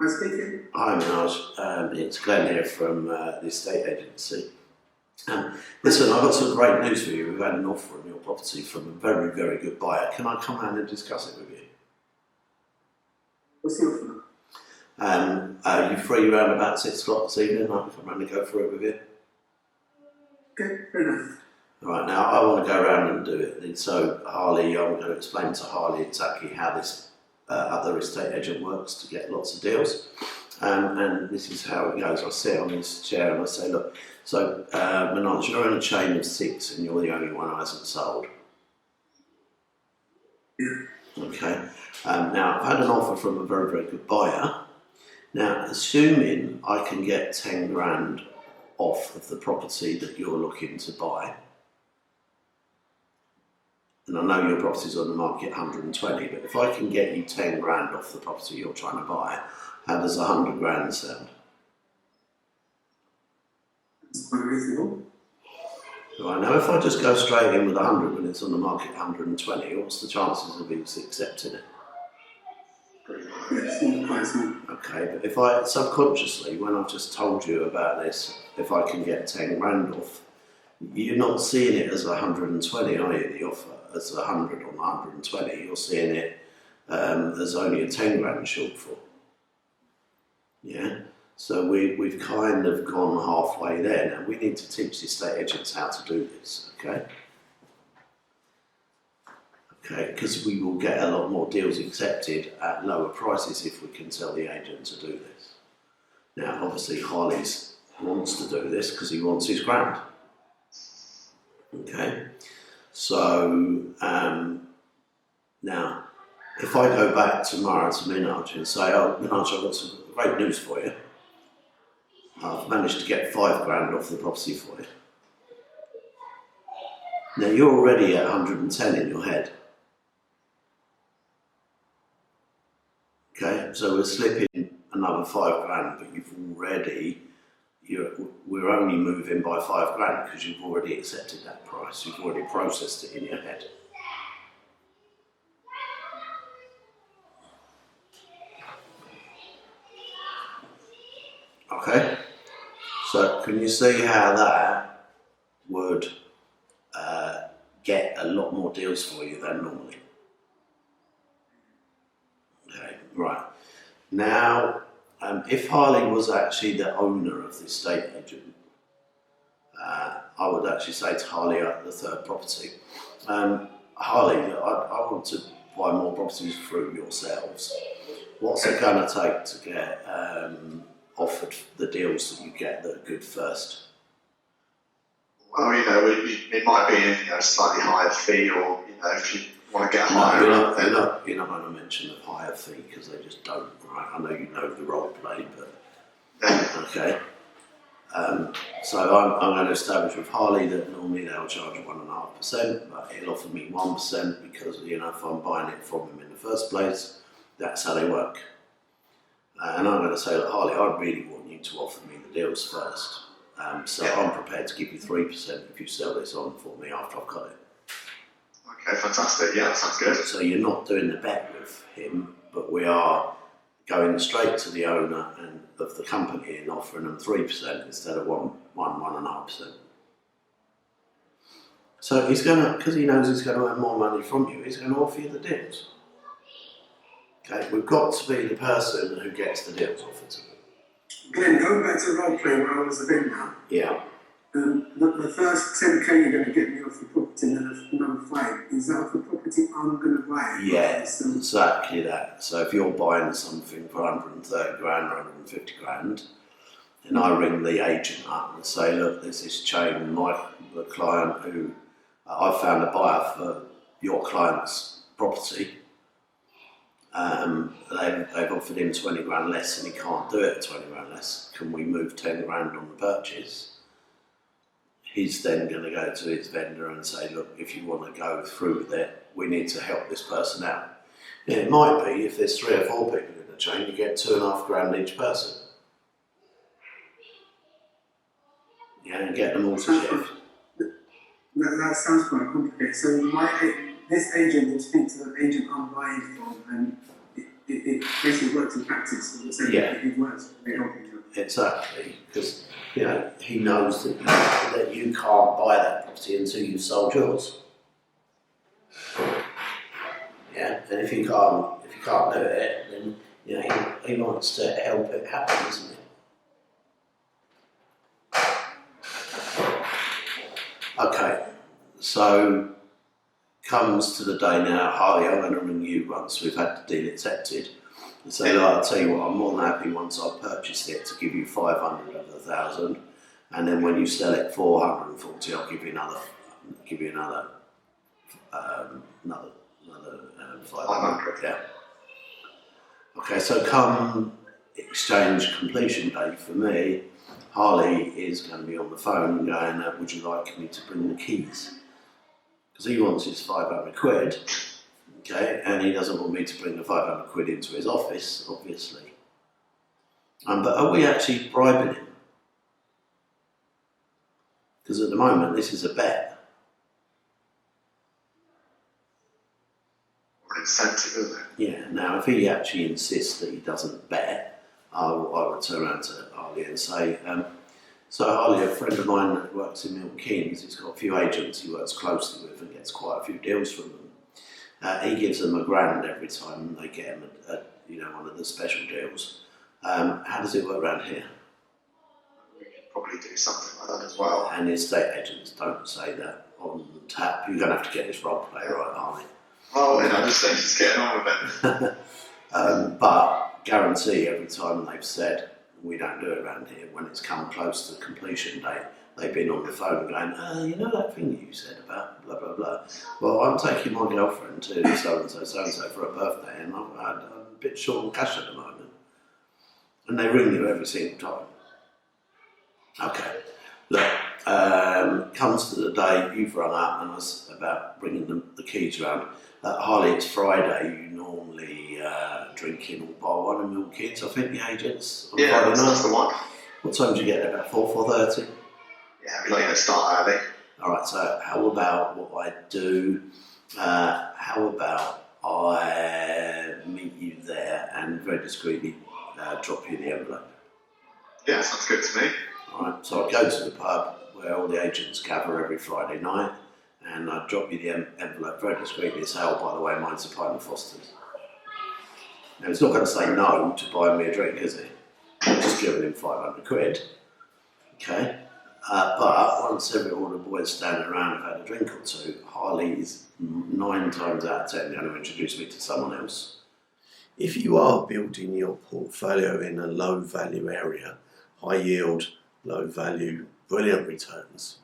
Am I speaking? Hi Minaj, it's Glenn here from the estate agency. Listen, I've got some great news for you. We've had an offer on your property from a very, very good buyer. Can I come round and discuss it with you? What's the offer? Are you free around about 6 o'clock this evening? I can come round and go through it with you. Okay, fair enough. All right, now I want to go around and do it. And so Harley, I'm going to explain to Harley exactly how this other estate agent works to get lots of deals. And this is how it goes. I sit on this chair and I say, look, so Minaj, you're in a chain of 6 and you're the only one who hasn't sold. Yeah. Okay. Now, I've had an offer from a very, very good buyer. Now, assuming I can get 10 grand off of the property that you're looking to buy, and I know your property's on the market 120, but if I can get you 10 grand off the property you're trying to buy, how does 100 grand sound? It's quite reasonable. Right, now if I just go straight in with 100 when it's on the market 120, what's the chances of us accepting it? Yeah, it's not quite small. Okay, but if I subconsciously, when I've just told you about this, if I can get 10 grand off, you're not seeing it as 120, are you? The offer as 100 on 120, you're seeing it as only a 10 grand shortfall. Yeah, so we've kind of gone halfway there. Now we need to teach the estate agents how to do this, okay? Okay, because we will get a lot more deals accepted at lower prices if we can tell the agent to do this. Now, obviously, Harley's wants to do this because he wants his grand. Okay, so now, if I go back tomorrow to Minaj and say, "Oh, Minaj, I've got some great news for you. I've managed to get 5 grand off the property for you." Now, you're already at 110 in your head. Okay, so we're slipping another 5 grand, but we're only moving by 5 grand because you've already accepted that price. You've already processed it in your head. Okay, so can you see how that would get a lot more deals for you than normally? Okay, right. Now, if Harley was actually the owner of the estate agent, I would actually say to Harley at the third property, Harley, I want to buy more properties through yourselves. What's it going to take to get offered the deals that you get that are good first? Well, it might be a slightly higher fee, or if you want to get higher. You're not going to mention a higher fee because they just don't, right? I know you know the role play, but okay. So I'm going to establish with Harley that normally they'll charge 1.5%, but he'll offer me 1% because if I'm buying it from him in the first place, that's how they work. And I'm going to say, look, Harley, I really want you to offer me the deals first. So I'm prepared to give you 3% if you sell this on for me after I've got it. Okay, fantastic. Yeah, that sounds good. So you're not doing the bet with him, but we are going straight to the owner and of the company and offering them 3% instead of 1.5%. So he's going to, because he knows he's going to earn more money from you, he's going to offer you the deals. Okay, we've got to be the person who gets the deals offered to them. Glenn, going back to the role play where I was a vendor, Yeah. the first 10k you're going to get me off the property and then another 5, is that off the property I'm going to buy? Yeah, So, exactly that. So if you're buying something for 130 grand or 150 grand, and I ring the agent up and say, look, there's this chain, the client who, I found a buyer for your client's property, they've offered him 20 grand less and he can't do it at 20 grand less. Can we move 10 grand on the purchase? He's then going to go to his vendor and say, look, if you want to go through with it, we need to help this person out. Yeah, it might be, if there's 3 or 4 people in the chain, you get 2.5 grand each person. Yeah, and get them all to shift. that sounds quite complicated. So this agent will speak to the agent I'm buying from, and it basically works in practice. So it's it works. They help you. Exactly, because he knows that you can't buy that property until you've sold yours. Yeah, and if you can't do it, then he wants to help it happen, doesn't he? Okay, so comes to the day now, Harley, I'm going to ring you once we've had the deal accepted and say, look, I'll tell you what, I'm more than happy once I've purchased it to give you 500 of the 1,000, and then when you sell it 440, I'll give you another 500. Yeah. Okay, so come exchange completion day for me, Harley is going to be on the phone going, would you like me to bring the keys? Because he wants his 500 quid, okay, and he doesn't want me to bring the 500 quid into his office, obviously. But are we actually bribing him? Because at the moment, this is a bet. Or incentive, isn't it? Yeah, now if he actually insists that he doesn't bet, I would turn around to Harley and say, so Harley, a friend of mine that works in Milton Keynes, he's got a few agents he works closely with and gets quite a few deals from them. He gives them £1,000 every time they get him one of the special deals. How does it work around here? We could probably do something like that as well. And estate agents don't say that on tap. You're going to have to get this role play right, Harley. Oh, then I just think just getting on with it. But guarantee every time they've said, we don't do it around here, when it's come close to completion date, they've been on the phone going, you know that thing you said about blah, blah, blah. Well, I'm taking my girlfriend to so-and-so for her birthday, and I'm a bit short on cash at the moment. And they ring you every single time. Okay, look, comes to the day you've rung up and I was about bringing the keys around. Harley, it's Friday, you normally drink in all bar one and Milton Keynes, I think the agents. On Yeah, Friday night. that's the one. What time do you get there? About 4:30? Yeah, we like to start early. Alright, so how about what I do? How about I meet you there and very discreetly drop you the envelope? Yeah, sounds good to me. Alright, so I go to the pub where all the agents gather every Friday night and I drop you the envelope very discreetly and say, oh, by the way, mine's a pint of Foster's. Now, he's not going to say no to buy me a drink, is he? I'm just giving him 500 quid. Okay? But once all the boys standing around have had a drink or two, Harley is 9 times out of 10 going to introduce me to someone else. If you are building your portfolio in a low value area, high yield, low value, brilliant returns,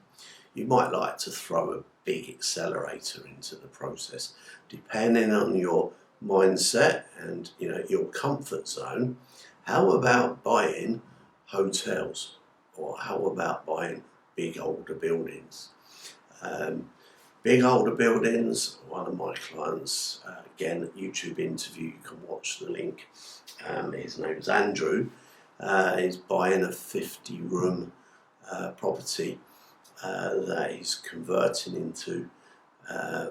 you might like to throw a big accelerator into the process. Depending on your mindset and your comfort zone, how about buying hotels, or how about buying big older buildings? Big older buildings, one of my clients, again, YouTube interview, you can watch the link. His name's Andrew. He's buying a 50-room property that he's converting into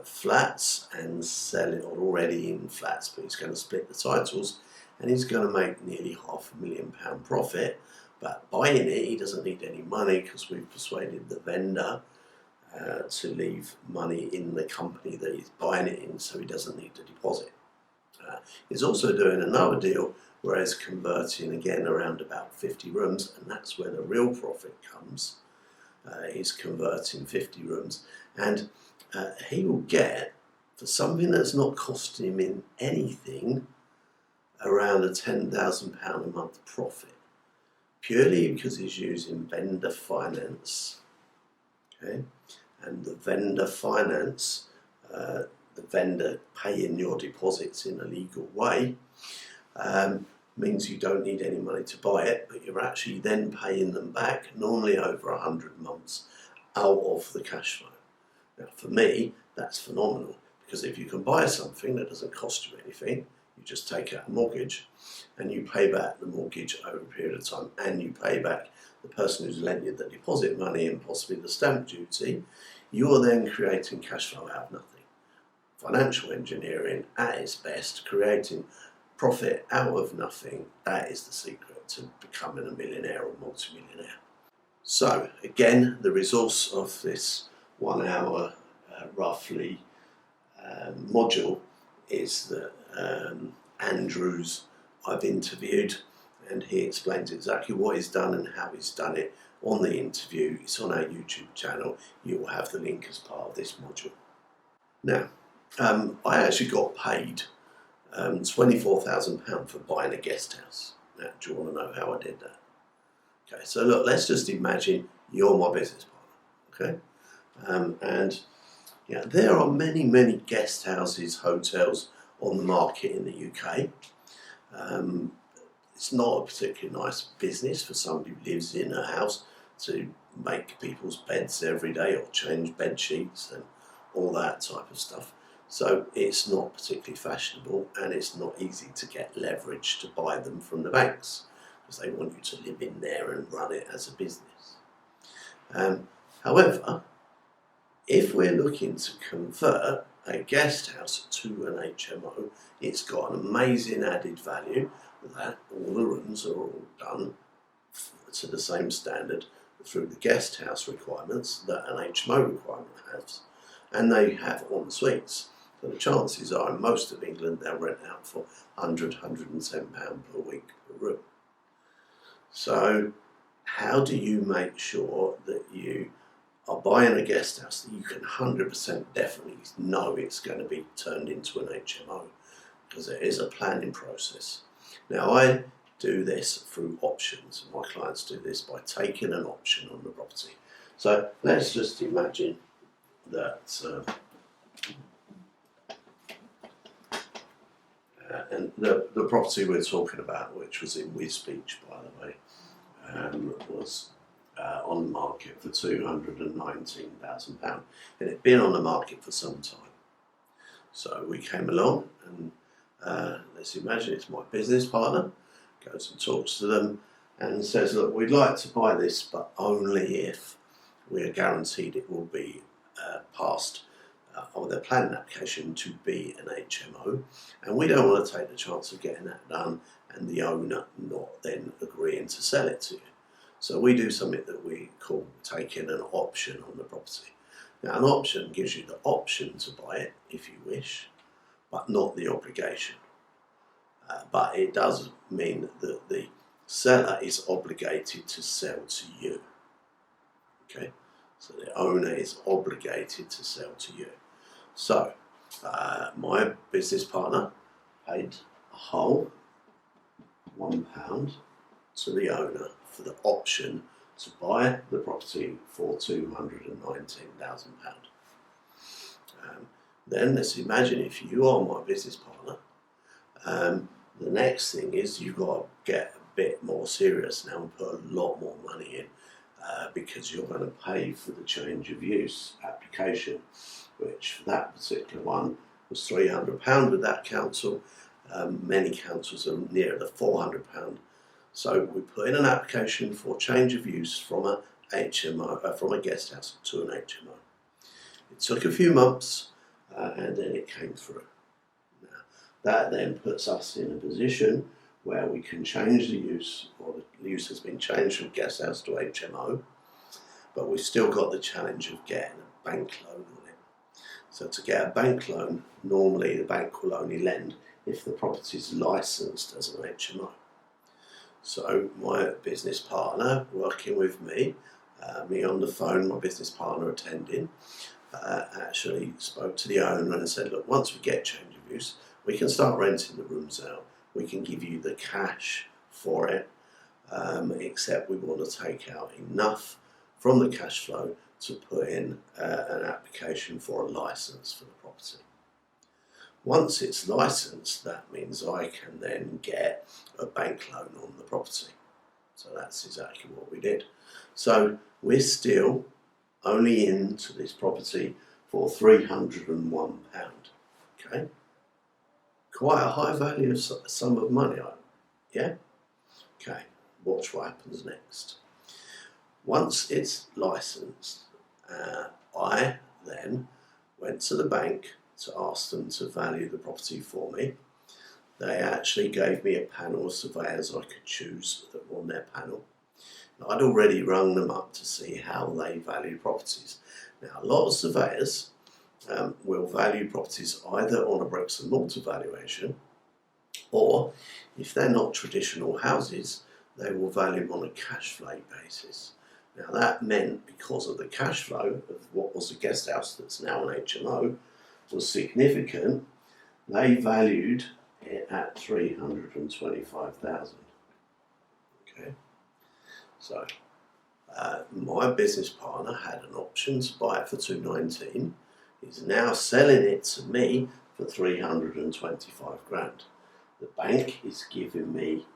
flats and selling, or already in flats, but he's going to split the titles and he's going to make nearly £500,000 profit. But buying it, he doesn't need any money because we've persuaded the vendor to leave money in the company that he's buying it in, so he doesn't need a deposit. He's also doing another deal where he's converting again around about 50 rooms, and that's where the real profit comes. He's converting 50 rooms, and he will get, for something that's not costing him in anything, around a £10,000 a month profit, purely because he's using vendor finance. Okay, and the vendor finance, the vendor paying your deposits in a legal way, means you don't need any money to buy it, but you're actually then paying them back, normally over 100 months, out of the cash flow. Now, for me, that's phenomenal, because if you can buy something that doesn't cost you anything, you just take out a mortgage and you pay back the mortgage over a period of time, and you pay back the person who's lent you the deposit money and possibly the stamp duty, you're then creating cash flow out of nothing. Financial engineering at its best, creating profit out of nothing, that is the secret to becoming a millionaire or multimillionaire. So again, the resource of this 1 hour roughly module is that Andrew's I've interviewed, and he explains exactly what he's done and how he's done it on the interview. It's on our YouTube channel. You will have the link as part of this module. Now, I actually got paid £24,000 for buying a guest house. Now, do you want to know how I did that? Okay, so look, let's just imagine you're my business partner, okay? And there are many, many guest houses, hotels on the market in the UK. It's not a particularly nice business for somebody who lives in a house to make people's beds every day or change bed sheets and all that type of stuff. So it's not particularly fashionable, and it's not easy to get leverage to buy them from the banks because they want you to live in there and run it as a business. However, if we're looking to convert a guest house to an HMO, it's got an amazing added value that all the rooms are all done to the same standard through the guest house requirements that an HMO requirement has, and they have en suites. So the chances are in most of England they'll rent out for £100, £110 per week per room. So how do you make sure that you are buying a guest house that you can 100% definitely know it's going to be turned into an HMO? Because there is a planning process. Now, I do this through options. My clients do this by taking an option on the property. So let's just imagine that and the property we're talking about, which was in Wisbech, by the way, was on the market for £219,000, and it'd been on the market for some time. So we came along, and let's imagine it's my business partner, goes and talks to them and says, look, we'd like to buy this, but only if we are guaranteed it will be passed on their planning application to be an HMO, and we don't want to take the chance of getting that done and the owner not then agreeing to sell it to you. So we do something that we call taking an option on the property. Now, an option gives you the option to buy it if you wish, but not the obligation. But it does mean that the seller is obligated to sell to you. Okay, so the owner is obligated to sell to you. So my business partner paid a whole £1 to the owner for the option to buy the property for £219,000. Then let's imagine if you are my business partner, the next thing is you've got to get a bit more serious now and put a lot more money in because you're going to pay for the change of use application, which for that particular one was £300 with that council. Many councils are near the £400. So we put in an application for change of use from a HMO, from a guest house to an HMO. It took a few months and then it came through. Now, that then puts us in a position where we can change the use, or the use has been changed from guest house to HMO, but we've still got the challenge of getting a bank loan on it. So to get a bank loan, normally the bank will only lend if the property is licensed as an HMO. So my business partner working with me, me on the phone, my business partner attending, actually spoke to the owner and said, look, once we get change of use, we can start renting the rooms out. We can give you the cash for it, except we want to take out enough from the cash flow to put in an application for a license for the property. Once it's licensed, that means I can then get a bank loan on the property. So that's exactly what we did. So we're still only into this property for £301. Okay, quite a high value of sum of money, yeah? Okay, watch what happens next. Once it's licensed, I then went to the bank to ask them to value the property for me. They actually gave me a panel of surveyors I could choose that were on their panel. Now, I'd already rung them up to see how they value properties. Now, a lot of surveyors will value properties either on a bricks and mortar valuation, or if they're not traditional houses, they will value on a cash flow basis. Now, that meant because of the cash flow of what was a guest house that's now an HMO was significant, they valued it at £325,000. Okay, so my business partner had an option to buy it for £219,000. He's now selling it to me for 325 grand. The bank is giving me,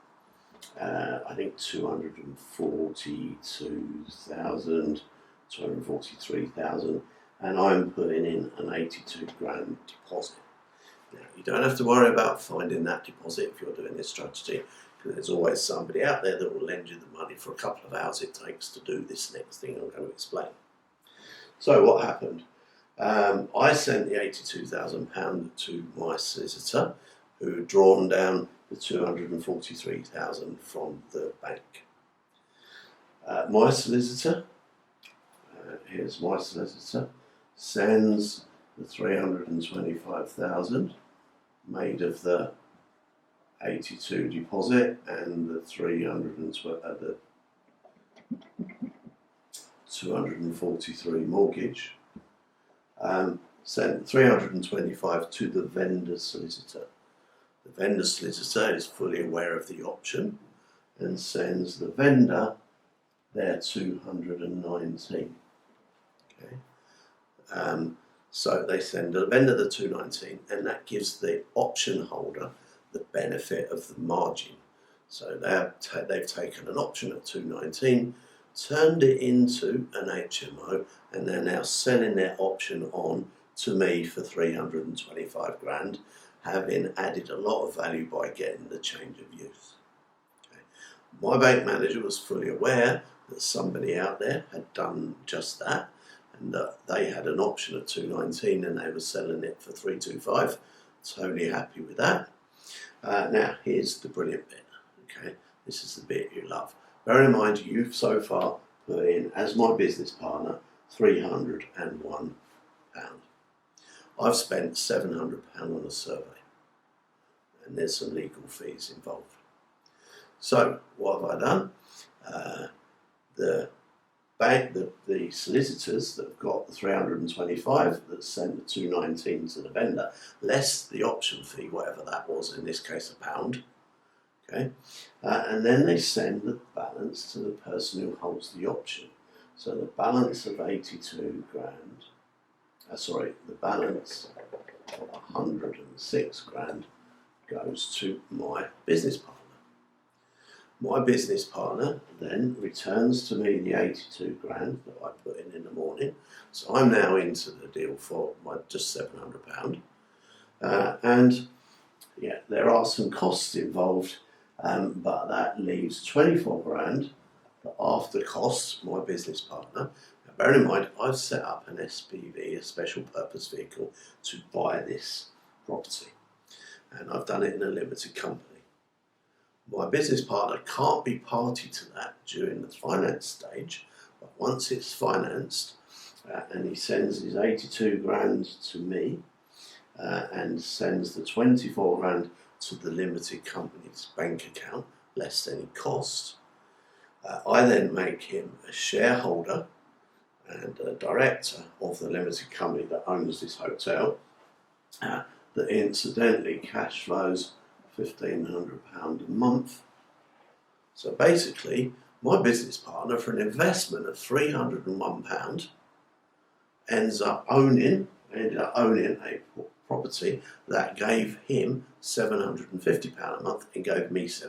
I think 242,000, 243,000, and I'm putting in an 82 grand deposit. Now, you don't have to worry about finding that deposit if you're doing this strategy, because there's always somebody out there that will lend you the money for a couple of hours it takes to do this next thing I'm going to explain. So what happened? I sent the £82,000 to my solicitor, who had drawn down the 243,000 from the bank. My solicitor, here's my solicitor, sends the 325,000 made of the 82 deposit and the 243 mortgage. Sent 325 to the vendor solicitor. The vendor solicitor is fully aware of the option and sends the vendor their 219. Okay. So they send the vendor the 219, and that gives the option holder the benefit of the margin. So they've taken an option at 219, turned it into an HMO, and they're now selling their option on to me for 325 grand, having added a lot of value by getting the change of use. Okay. My bank manager was fully aware that somebody out there had done just that, and that they had an option at 219 and they were selling it for 325. Totally happy with that. Now here's the brilliant bit. Okay, this is the bit you love. Bear in mind, you've so far put in, as my business partner, £301. I've spent £700 on a survey, and there's some legal fees involved. So what have I done? The bank, the solicitors that have got the 325 that sent the 219 to the vendor, less the option fee, whatever that was, in this case £1. Okay, and then they send the balance to the person who holds the option. So the balance of 82 grand, the balance of 106 grand goes to my business partner. My business partner then returns to me the 82 grand that I put in the morning. So I'm now into the deal for just £700. And yeah, there are some costs involved, but that leaves 24 grand after costs, my business partner. Now, bear in mind, I've set up an SPV, a special purpose vehicle, to buy this property. And I've done it in a limited company. My business partner can't be party to that during the finance stage, but once it's financed, and he sends his 82 grand to me, and sends the 24 grand to the limited company's bank account, less any cost, I then make him a shareholder and a director of the limited company that owns this hotel, that incidentally cash flows £1,500 a month. So basically, my business partner, for an investment of £301, ended up owning a property that gave him £750 a month and gave me £750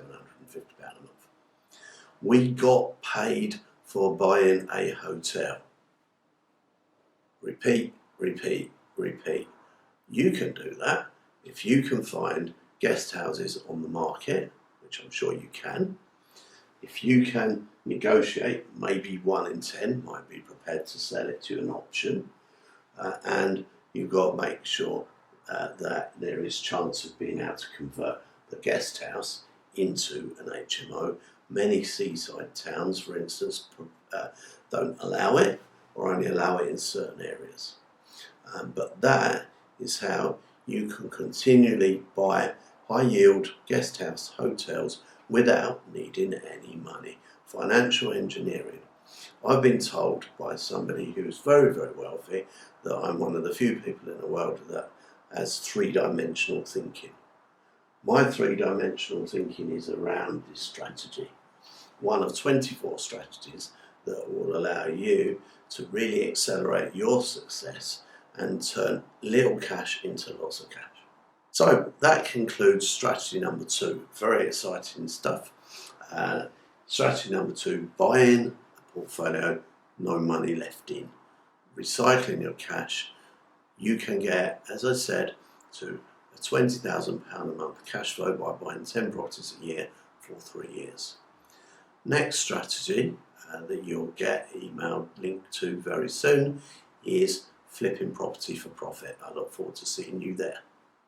a month. We got paid for buying a hotel. Repeat, repeat, repeat. You can do that if you can find guest houses on the market, which I'm sure you can. If you can negotiate, maybe 1 in 10 might be prepared to sell it to an option, and you've got to make sure that there is chance of being able to convert the guest house into an HMO. Many seaside towns, for instance, don't allow it or only allow it in certain areas. But that is how you can continually buy high-yield guest house hotels without needing any money. Financial engineering. I've been told by somebody who's very, very wealthy that I'm one of the few people in the world that has three-dimensional thinking. My three-dimensional thinking is around this strategy. One of 24 strategies that will allow you to really accelerate your success and turn little cash into lots of cash. So that concludes strategy number 2. Very exciting stuff. Strategy number 2, buying a portfolio, no money left in. Recycling your cash. You can get, as I said, to a £20,000 a month cash flow by buying 10 properties a year for 3 years. Next strategy that you'll get emailed linked to very soon is flipping property for profit. I look forward to seeing you there.